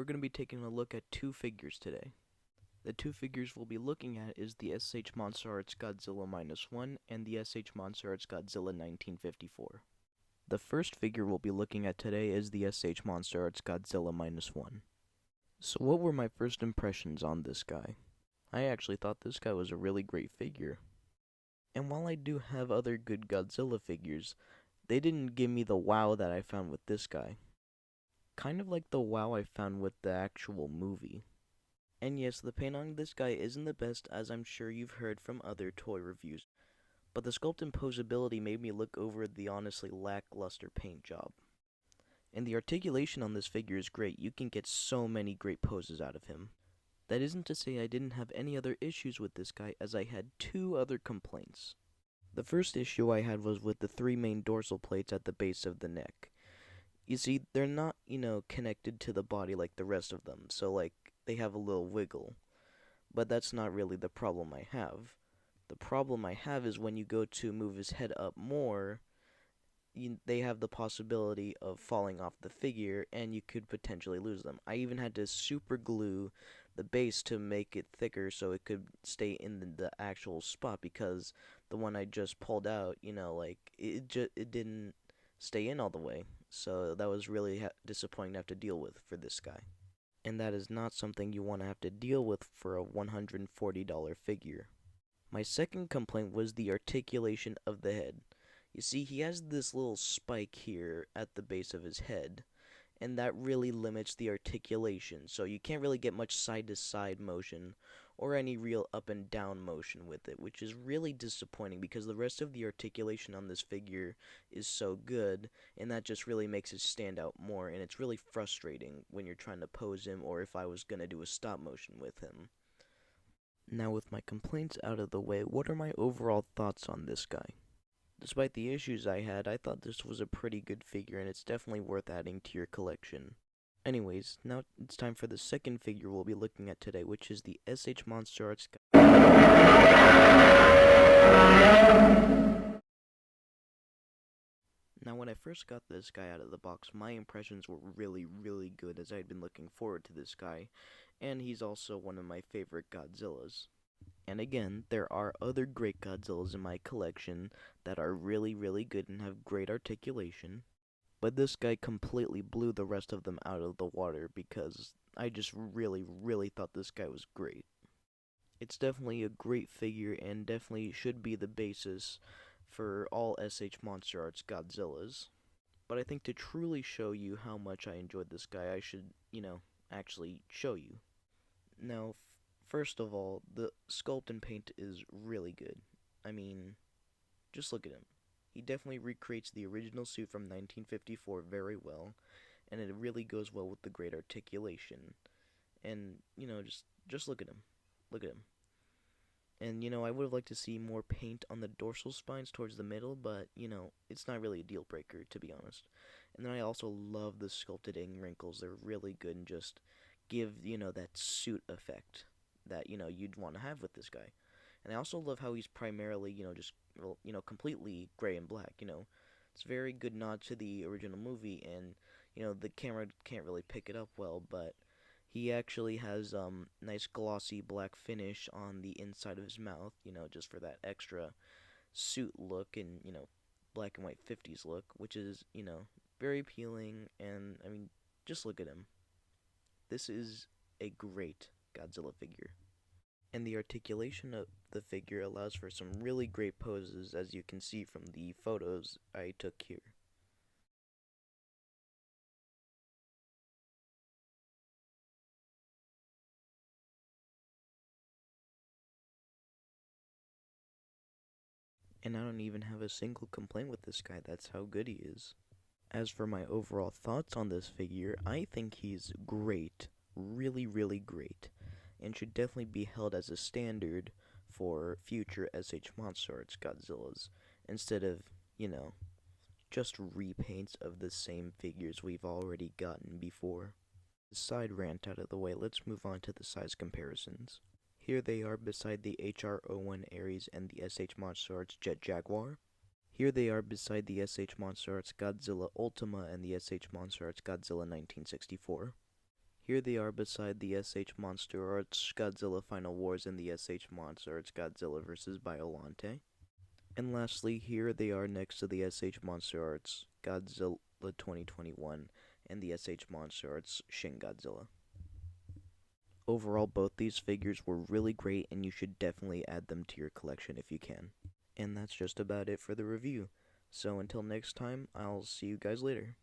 we're going to be taking a look at two figures today. The two figures we'll be looking at is the SH MonsterArts Godzilla -1 and the SH MonsterArts Godzilla 1954. The first figure we'll be looking at today is the SH MonsterArts Godzilla -1. So what were my first impressions on this guy? I actually thought this guy was a really great figure. And while I do have other good Godzilla figures, they didn't give me the wow that I found with this guy. Kind of like the wow I found with the actual movie. And yes, the paint on this guy isn't the best, as I'm sure you've heard from other toy reviews, but the sculpt and posability made me look over the honestly lackluster paint job. And the articulation on this figure is great. You can get so many great poses out of him. That isn't to say I didn't have any other issues with this guy, as I had two other complaints. The first issue I had was with the three main dorsal plates at the base of the neck. You see, they're not, connected to the body like the rest of them, so they have a little wiggle. But that's not really the problem I have. The problem I have is when you go to move his head up more, they have the possibility of falling off the figure, and you could potentially lose them. I even had to super glue the base to make it thicker so it could stay in the actual spot, because the one I just pulled out, it didn't stay in all the way. So that was really disappointing to have to deal with for this guy. And that is not something you want to have to deal with for a $140 figure. My second complaint was the articulation of the head. You see, he has this little spike here at the base of his head, and that really limits the articulation, so you can't really get much side-to-side motion or any real up and down motion with it, which is really disappointing because the rest of the articulation on this figure is so good, and that just really makes it stand out more, and it's really frustrating when you're trying to pose him or if I was going to do a stop motion with him. Now, with my complaints out of the way, what are my overall thoughts on this guy? Despite the issues I had, I thought this was a pretty good figure, and it's definitely worth adding to your collection. Anyways, now it's time for the second figure we'll be looking at today, which is the SH MonsterArts. Now, when I first got this guy out of the box, my impressions were really, really good, as I had been looking forward to this guy, and he's also one of my favorite Godzillas. And again, there are other great Godzillas in my collection that are really, really good and have great articulation. But this guy completely blew the rest of them out of the water because I just really, really thought this guy was great. It's definitely a great figure and definitely should be the basis for all SH MonsterArts Godzillas. But I think to truly show you how much I enjoyed this guy, I should, actually show you. Now, first of all, the sculpt and paint is really good. I mean, just look at him. He definitely recreates the original suit from 1954 very well, and it really goes well with the great articulation. And, just look at him. Look at him. And, I would have liked to see more paint on the dorsal spines towards the middle, but, it's not really a deal breaker, to be honest. And then I also love the sculpted in wrinkles. They're really good and just give, that suit effect that, you'd want to have with this guy. And I also love how he's primarily, just, completely gray and black, It's a very good nod to the original movie, and, the camera can't really pick it up well, but he actually has, nice glossy black finish on the inside of his mouth, just for that extra suit look and, black and white 50s look, which is, very appealing, and, I mean, just look at him. This is a great Godzilla figure. And the articulation of the figure allows for some really great poses, as you can see from the photos I took here. And I don't even have a single complaint with this guy, that's how good he is. As for my overall thoughts on this figure, I think he's great. Really, really great. And should definitely be held as a standard for future SH MonsterArts Godzillas, instead of, just repaints of the same figures we've already gotten before. The side rant out of the way, let's move on to the size comparisons. Here they are beside the HR-01 Ares and the SH MonsterArts Jet Jaguar. Here they are beside the SH MonsterArts Godzilla Ultima and the SH MonsterArts Godzilla 1964. Here they are beside the SH MonsterArts Godzilla Final Wars and the SH MonsterArts Godzilla vs. Biolante. And lastly, here they are next to the SH MonsterArts Godzilla 2021 and the SH MonsterArts Shin Godzilla. Overall, both these figures were really great, and you should definitely add them to your collection if you can. And that's just about it for the review. So until next time, I'll see you guys later.